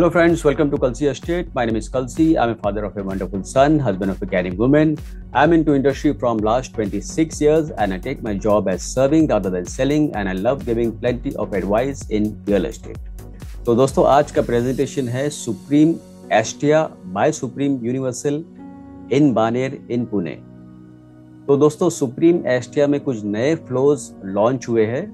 Hello friends, welcome to Kalsi Estate. My name is Kalsi. I'm a father of a wonderful son, husband of a caring woman. I'm into industry from last 26 years and I take my job as serving rather than selling and I love giving plenty of advice in real estate. तो दोस्तों आज का presentation है Supreme Estia by Supreme Universal in Baner in Pune. तो दोस्तों Supreme एस्टिया में कुछ नए फ्लोर्स लॉन्च हुए हैं,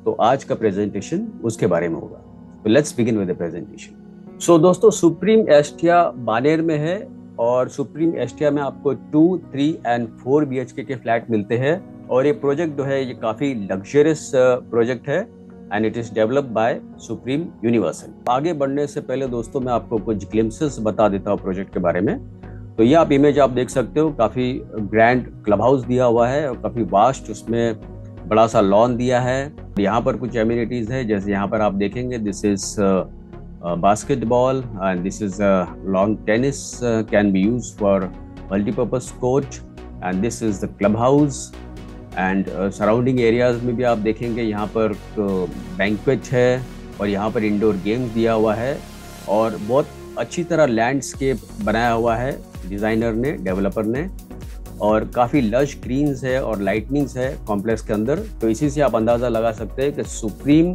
तो आज का प्रेजेंटेशन उसके बारे में होगा। तो let's begin with the presentation. So दोस्तों सुप्रीम एस्टिया बानेर में है और सुप्रीम एस्टिया में आपको 2, 3 एंड 4 BHK के फ्लैट मिलते हैं और ये प्रोजेक्ट जो है ये काफी लग्जरियस प्रोजेक्ट है and it is developed by Supreme universal. आगे बढ़ने से पहले दोस्तों मैं आपको कुछ ग्लिम्सेस बता देता हूँ प्रोजेक्ट के बारे में। तो ये आप इमेज आप देख सकते हो, काफी ग्रैंड क्लब हाउस दिया हुआ है और काफी वास्ट उसमें बड़ा सा लॉन दिया है। यहाँ पर कुछ एमिनिटीज है, जैसे यहाँ पर आप देखेंगे this is basketball and this is a lawn tennis can be used for multi-purpose court and this is the clubhouse and surrounding areas में भी आप देखेंगे यहाँ पर banquet है और यहाँ पर indoor games दिया हुआ है और बहुत अच्छी तरह लैंडस्केप बनाया हुआ है डिज़ाइनर ने, डेवलपर ने, और काफ़ी लश ग्रीन्स है और लाइटनिंग्स है कॉम्प्लेक्स के अंदर। तो इसी से आप अंदाज़ा लगा सकते हैं कि Supreme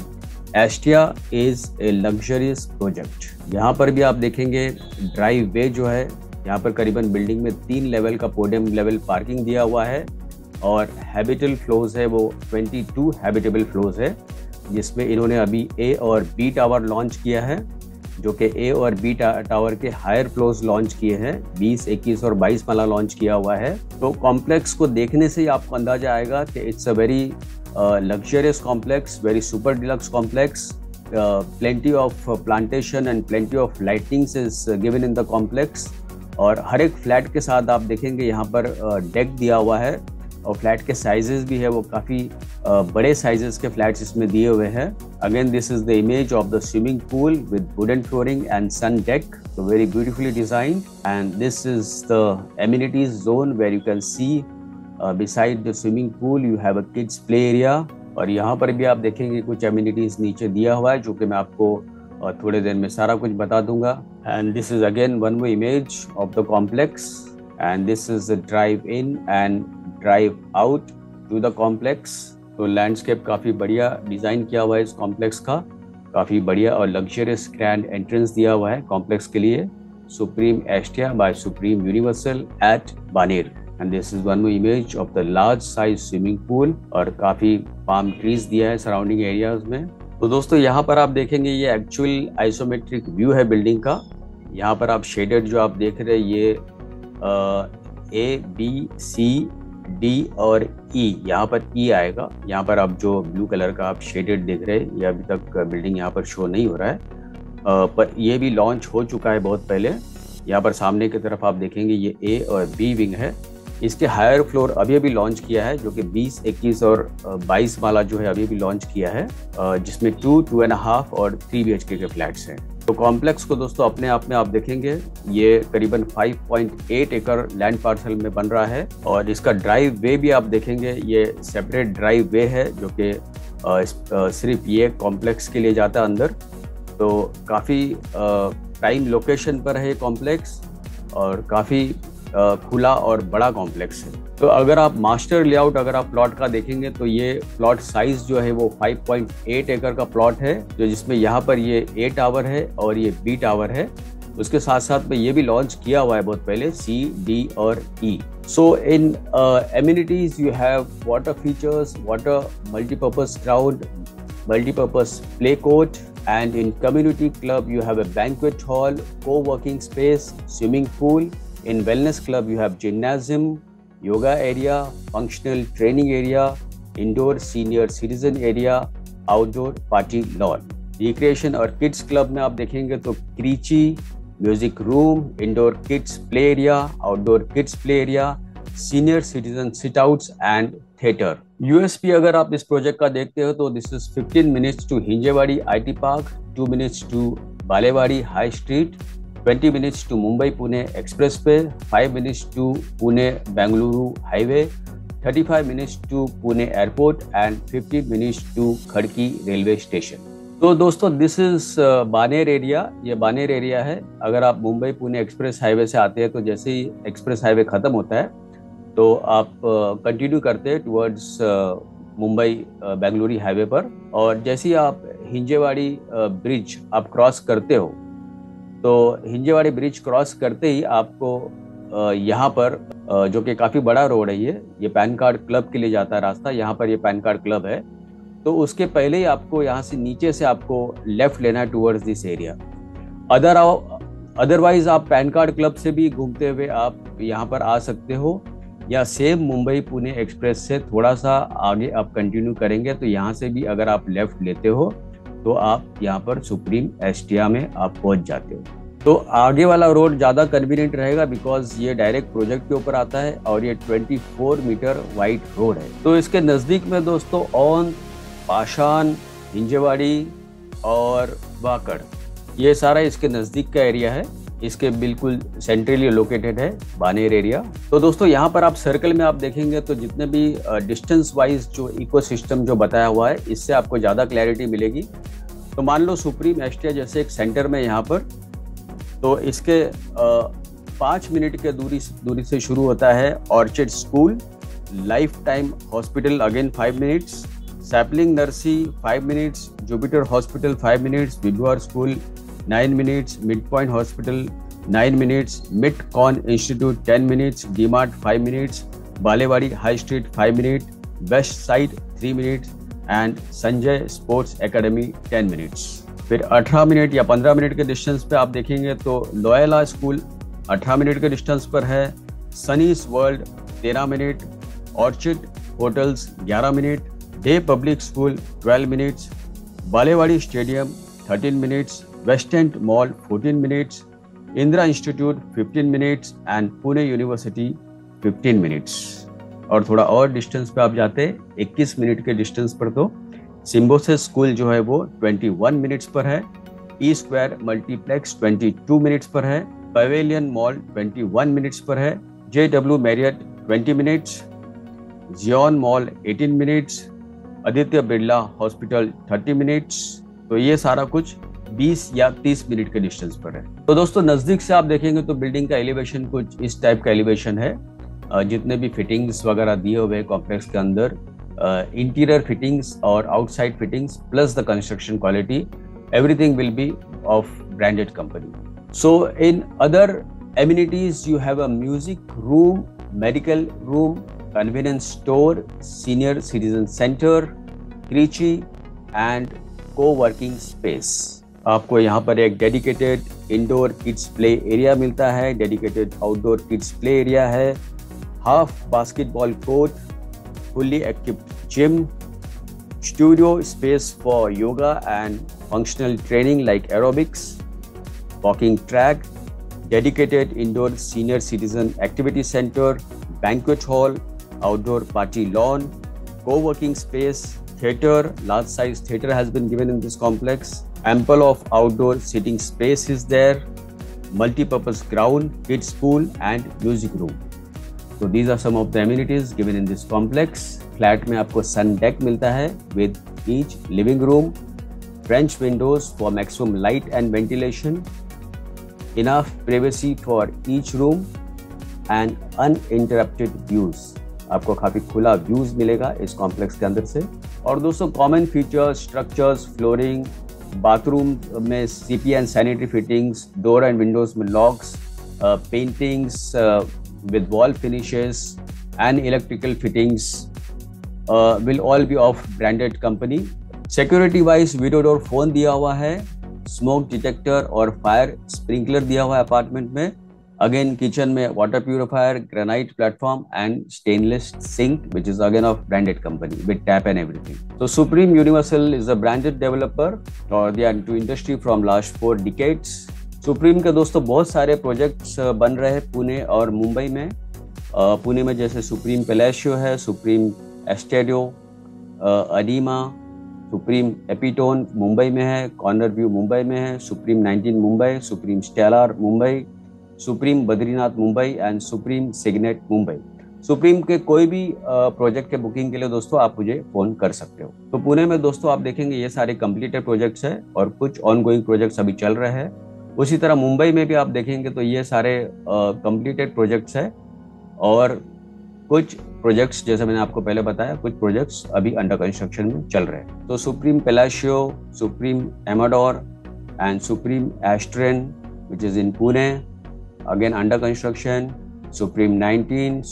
Estia is a luxurious project. यहाँ पर भी आप देखेंगे ड्राइव वे जो है, यहाँ पर करीबन बिल्डिंग में 3 लेवल का पोडियम लेवल पार्किंग दिया हुआ है और हैबिटेबल फ्लोर्स है वो 22 हैबिटेबल फ्लोर्स है, जिसमें इन्होंने अभी ए और बी टावर लॉन्च किया है, जो कि ए और बी टावर के हायर फ्लोर्स लॉन्च किए हैं। 20, 21 और 22 माला लॉन्च किया हुआ है। तो कॉम्प्लेक्स को देखने से ही आपको अंदाजा आएगा कि it's a very luxurious complex, very super deluxe complex. Plenty of plantation and plenty of lightings is given in the complex. और हर एक फ्लैट के साथ आप देखेंगे यहाँ पर डेक दिया हुआ है और फ्लैट के साइजेस भी है वो काफ़ी बड़े साइजेस के फ्लैट्स इसमें दिए हुए हैं। Again this is the image of the swimming pool with wooden flooring and sun deck, so very beautifully designed. And this is the amenities zone where you can see beside the swimming pool you have a kids play area। और यहाँ पर भी आप देखेंगे कुछ amenities नीचे दिया हुआ है, जो कि मैं आपको थोड़े देर में सारा कुछ बता दूंगा। And this is again one way image of the complex and this is the drive in and drive out to the complex। तो लैंडस्केप काफ़ी बढ़िया डिज़ाइन किया हुआ है इस कॉम्प्लेक्स का, काफ़ी बढ़िया और लग्जरियस ग्रैंड एंट्रेंस दिया हुआ है कॉम्प्लेक्स के लिए। Supreme Estia by Supreme Universal at Baner. And this is one more image of the large size swimming pool और काफ़ी palm trees दिया है सराउंडिंग एरियाज में। तो दोस्तों यहाँ पर आप देखेंगे ये एक्चुअल आइसोमेट्रिक व्यू है बिल्डिंग का। यहाँ पर आप शेडेड जो आप देख रहे हैं ये A, B, C, D और E, यहाँ पर E आएगा। यहाँ पर आप जो ब्लू कलर का आप शेडेड देख रहे हैं ये अभी तक बिल्डिंग यहाँ पर शो नहीं हो रहा है, पर ये भी लॉन्च हो चुका है बहुत पहले। यहाँ पर सामने की तरफ आप देखेंगे ये A और B विंग है। इसके हायर फ्लोर अभी अभी लॉन्च किया है, जो कि 20, 21 और 22 माला जो है अभी अभी लॉन्च किया है, जिसमें 2, 2.5 और 3 BHK के फ्लैट्स हैं। तो कॉम्प्लेक्स को दोस्तों अपने आप में आप देखेंगे ये करीबन 5.8 एकड़ लैंड पार्सल में बन रहा है और इसका ड्राइव वे भी आप देखेंगे ये सेपरेट ड्राइव वे है, जो कि सिर्फ ये कॉम्प्लेक्स के लिए जाता है अंदर। तो काफ़ी प्राइम लोकेशन पर है कॉम्प्लेक्स और काफ़ी खुला और बड़ा कॉम्प्लेक्स है। तो अगर आप मास्टर लेआउट अगर आप प्लॉट का देखेंगे तो ये प्लॉट साइज जो है वो 5.8 एकड़ का प्लॉट है, जो जिसमें यहाँ पर ये A टावर है और ये B टावर है। उसके साथ साथ में ये भी लॉन्च किया हुआ है बहुत पहले, C, D और E। So in amenities you have water features, water multipurpose ground, multipurpose play court, and in community club you have a banquet hall, co-working space, swimming pool. In wellness club you have gymnasium, yoga area, functional training area, indoor senior citizen area, outdoor party lawn। Recreation और kids club में आप देखेंगे तो creche, music room, indoor kids play area, outdoor kids play area, senior citizen sit outs and theatre. USP अगर आप इस project का देखते हो तो this is 15 minutes to Hinjewadi IT park, 2 minutes to Balewadi high street, 20 minutes to Mumbai Pune expressway, 5 minutes to Pune Bengaluru highway, 35 minutes to Pune airport and 50 minutes to Khadki railway station। तो दोस्तों this is Baner area. ये Baner area है। अगर आप Mumbai Pune express highway से आते हैं तो जैसे ही एक्सप्रेस हाईवे खत्म होता है तो आप कंटिन्यू करते हैं टुवर्ड्स मुंबई बेंगलुरु हाईवे पर, और जैसे ही आप हिंजेवाड़ी ब्रिज आप क्रॉस करते हो तो हिंजेवाड़ी ब्रिज क्रॉस करते ही आपको यहाँ पर जो कि काफ़ी बड़ा रोड है, ये पैन कार्ड क्लब के लिए जाता है रास्ता। यहाँ पर ये पैन कार्ड क्लब है, तो उसके पहले ही आपको यहाँ से नीचे से आपको लेफ्ट लेना है टुवर्ड्स दिस एरिया। अदरवाइज आप पैन कार्ड क्लब से भी घूमते हुए आप यहाँ पर आ सकते हो, या सेम मुंबई पुणे एक्सप्रेस से थोड़ा सा आगे आप कंटिन्यू करेंगे तो यहाँ से भी अगर आप लेफ्ट लेते हो तो आप यहाँ पर सुप्रीम एस्टिया में आप पहुँच जाते हो। तो आगे वाला रोड ज़्यादा कन्वीनियंट रहेगा बिकॉज ये डायरेक्ट प्रोजेक्ट के ऊपर आता है और ये 24 मीटर वाइड रोड है। तो इसके नज़दीक में दोस्तों औंध, पाषाण, हिंजेवाड़ी और वाकड़, ये सारा इसके नज़दीक का एरिया है। इसके बिल्कुल सेंट्रली लोकेटेड है बानेर एरिया। तो दोस्तों यहाँ पर आप सर्कल में आप देखेंगे तो जितने भी डिस्टेंस वाइज जो इकोसिस्टम जो बताया हुआ है इससे आपको ज़्यादा क्लैरिटी मिलेगी। तो मान लो सुप्रीम एस्टिया जैसे एक सेंटर में यहाँ पर, तो इसके 5 मिनट के दूरी से शुरू होता है Orchid school, lifetime hospital again 5 minutes, Sapling nursery 5 minutes, Jupiter hospital 5 minutes, विद्वार school 9 minutes, mid point hospital 9 minutes, MITCON institute 10 minutes, DMart 5 minutes, Balewadi high street 5 minute, Westside 3 minutes and Sanjay sports academy 10 minutes. फिर 18 minute या 15 minute के distance पे आप देखेंगे तो Loyola school 18 minute के distance पर है, Sunny's world 13 minute, Orchid hotels 11 minute, day public school 12 minutes, Balewadi stadium 13 minutes, West End mall 14 minutes, Indira institute 15 minutes and Pune university 15 minutes. और थोड़ा और डिस्टेंस पे आप जाते 21 मिनट के डिस्टेंस पर तो सिम्बोसिस स्कूल जो है वो 21 मिनट्स पर है, ई स्क्वायर मल्टीप्लेक्स 22 मिनट्स पर है, पवेलियन मॉल 21 मिनट्स पर है, JW Marriott 20 minutes, Xion mall 18 minutes, Aditya Birla hospital 30 minutes. तो ये सारा कुछ 20 या 30 मिनट के डिस्टेंस पर है। तो दोस्तों नज़दीक से आप देखेंगे तो बिल्डिंग का एलिवेशन कुछ इस टाइप का एलिवेशन है। जितने भी फिटिंग्स वगैरह दिए हुए कॉम्प्लेक्स के अंदर, इंटीरियर फिटिंग्स और outside fittings plus the construction quality, everything will be of branded company. So in other amenities you have a music room, medical room, convenience store, senior citizen center, Krichi and co-working space. आपको यहाँ पर एक dedicated indoor kids play area मिलता है, dedicated outdoor kids play area है, half basketball court, fully equipped gym, studio space for yoga and functional training like aerobics, walking track, dedicated indoor senior citizen activity center, banquet hall, outdoor party lawn, co-working space, theater, large size theater has been given in this complex, ample of outdoor sitting space is there, multi-purpose ground, kids pool and music room. So these are some of the amenities given in this complex. Flat में आपको सन deck मिलता है with each living room, French windows for maximum light and ventilation, enough privacy for each room and uninterrupted views. आपको काफी खुला views मिलेगा इस complex के अंदर से। और दोस्तों common features, structures, flooring, bathroom में CP and sanitary fittings, door and windows में locks, paintings with wall finishes and electrical fittings will all be of branded company. Security wise window door phone दिया हुआ है, smoke detector और fire sprinkler दिया हुआ है apartment में। Again kitchen में water purifier, granite platform and stainless sink which is again of branded company with tap and everything. So Supreme Universal is a branded developer or they are into industry from last 4 decades. Supreme के दोस्तों बहुत सारे projects बन रहे हैं पुणे और मुंबई में। पुणे में जैसे सुप्रीम पैलेशियो है, Supreme Estadio, Anima, Supreme Epitome Mumbai में है, कॉर्नर व्यू मुंबई में है, Supreme 19 Mumbai, Supreme Stellar Mumbai, Supreme Badrinath Mumbai and Supreme Signet Mumbai. Supreme के कोई भी प्रोजेक्ट के बुकिंग के लिए दोस्तों आप मुझे फोन कर सकते हो। तो पुणे में दोस्तों आप देखेंगे ये सारे कंप्लीटेड प्रोजेक्ट्स है और कुछ ऑनगोइंग प्रोजेक्ट्स अभी चल रहे हैं। उसी तरह मुंबई में भी आप देखेंगे तो ये सारे कंप्लीटेड प्रोजेक्ट्स है और कुछ प्रोजेक्ट्स जैसे मैंने आपको पहले बताया, कुछ प्रोजेक्ट्स अभी अंडर कंस्ट्रक्शन में चल रहे हैं। तो Supreme Palacio, Supreme Amadore and Supreme Estrene which is in Pune, again under construction, Supreme 19,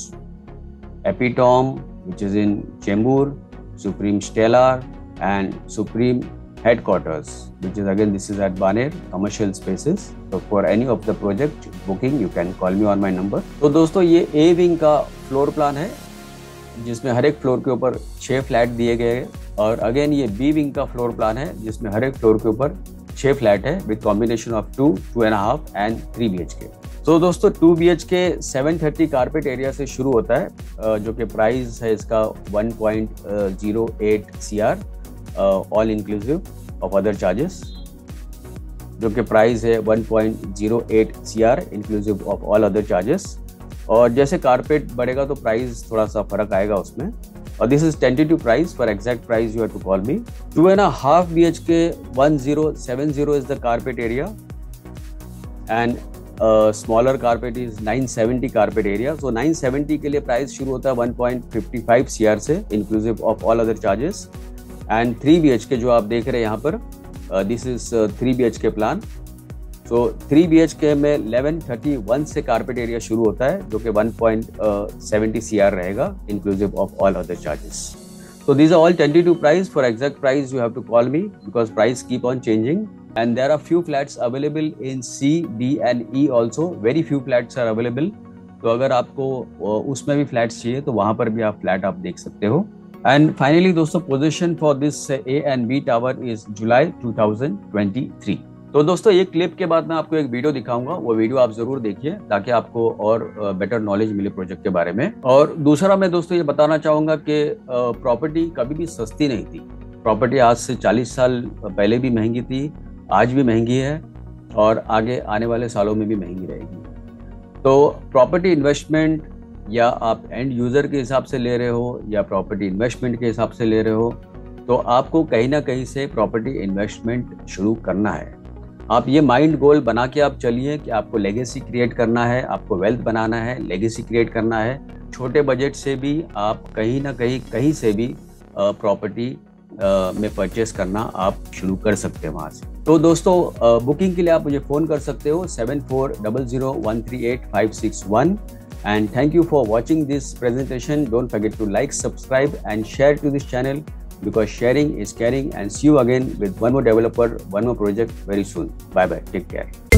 Epitome, which is in Chembur, Supreme Stellar, and Supreme Headquarters, which is again this is at Baner Commercial Spaces. So for any of the project booking, you can call me on my number. तो दोस्तों ये A wing का floor plan है जिसमें हर एक floor के ऊपर 6 flat दिए गए हैं और अगेन ये B wing का फ्लोर प्लान है जिसमें हर एक फ्लोर के ऊपर 6 फ्लैट है with combination of 2, 2.5 and 3 BHK। तो दोस्तों 2 BHK 730 कारपेट एरिया से शुरू होता है जो कि प्राइस है इसका 1.08 CR all inclusive of other charges, जो कि प्राइस है 1.08 CR inclusive of all other charges. और जैसे कारपेट बढ़ेगा तो प्राइस थोड़ा सा फर्क आएगा उसमें। और this is tentative price, for exact price you have to call me. 2.5 BHK 1070 is the carpet area and smaller carpet is 970 carpet area. So 970 के लिए प्राइस शुरू होता है 1.55 CR से inclusive of all other charges. And 3 BHK जो आप देख रहे हैं यहाँ पर, दिस इज 3 BHK प्लान। तो 3 BHK में 1131 से कारपेट एरिया शुरू होता है जो कि 1.70 CR रहेगा inclusive of all other charges. So these are all tentative price. For exact price you have to call me because price keep on changing and there are few flats available in C, D and E also. Very few flats are available. तो अगर आपको उसमें भी flats चाहिए तो वहाँ पर भी आप फ्लैट आप देख सकते हो। And finally दोस्तों possession for this A and B tower is July 2023। तो दोस्तों ये क्लिप के बाद मैं आपको एक वीडियो दिखाऊंगा, वो वीडियो आप जरूर देखिए ताकि आपको और बेटर नॉलेज मिले प्रोजेक्ट के बारे में। और दूसरा मैं दोस्तों ये बताना चाहूंगा कि प्रॉपर्टी कभी भी सस्ती नहीं थी। प्रॉपर्टी आज से 40 साल पहले भी महंगी थी, आज भी महंगी है और आगे आने वाले सालों में भी महंगी रहेगी। तो प्रॉपर्टी इन्वेस्टमेंट या आप एंड यूजर के हिसाब से ले रहे हो या प्रॉपर्टी इन्वेस्टमेंट के हिसाब से ले रहे हो तो आपको कहीं ना कहीं से प्रॉपर्टी इन्वेस्टमेंट शुरू करना है। आप ये माइंड गोल बना के आप चलिए कि आपको लेगेसी क्रिएट करना है, आपको वेल्थ बनाना है, लेगेसी क्रिएट करना है। छोटे बजट से भी आप कहीं ना कहीं से भी प्रॉपर्टी में परचेस करना आप शुरू कर सकते हैं वहाँ से। तो दोस्तों बुकिंग के लिए आप मुझे फ़ोन कर सकते हो 7400138561 and thank you for watching this presentation. Don't forget to like, subscribe and share to this channel because sharing is caring, and see you again with one more developer, one more project very soon. Bye bye, take care.